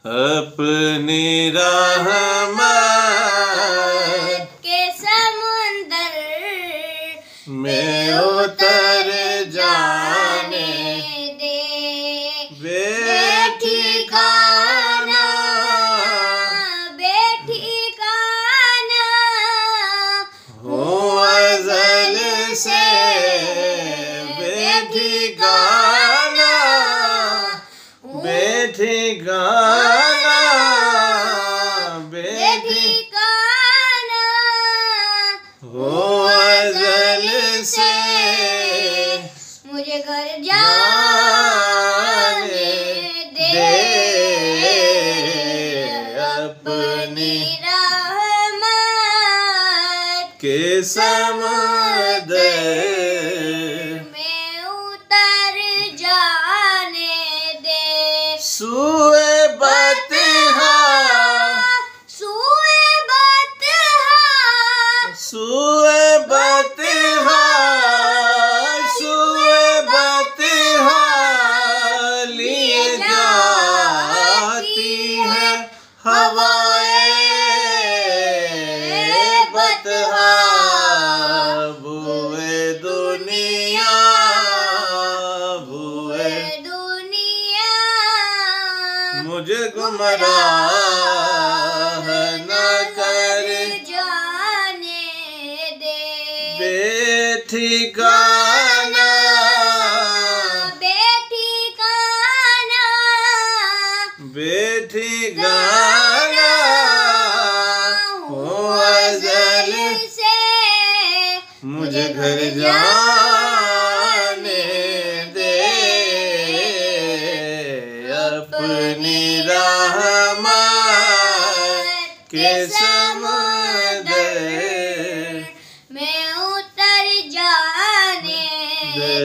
अपनी रहमत के समुंदर में उतर जाने दे बेठिकाना बेठिकाना हूँ अज़ल से बेठिकाना बेठिकाना बेठिकाना हूँ अज़ल से मुझे घर जाने दे अपनी रहमत के समुंदर में उतर जाने दे सूए बतहा सूए बतहा सूए बतहा सूए बतहा लिए जाती है हवाएं बतहा भूए दुनिया भूए दुनिया मुझे गुमराह न कर जाने दे बेठिकाना बेठिकाना बेठिकाना हूँ अज़ल से मुझे घर जाने दे अपनी रहमत के समुंदर में उतर जाने दे।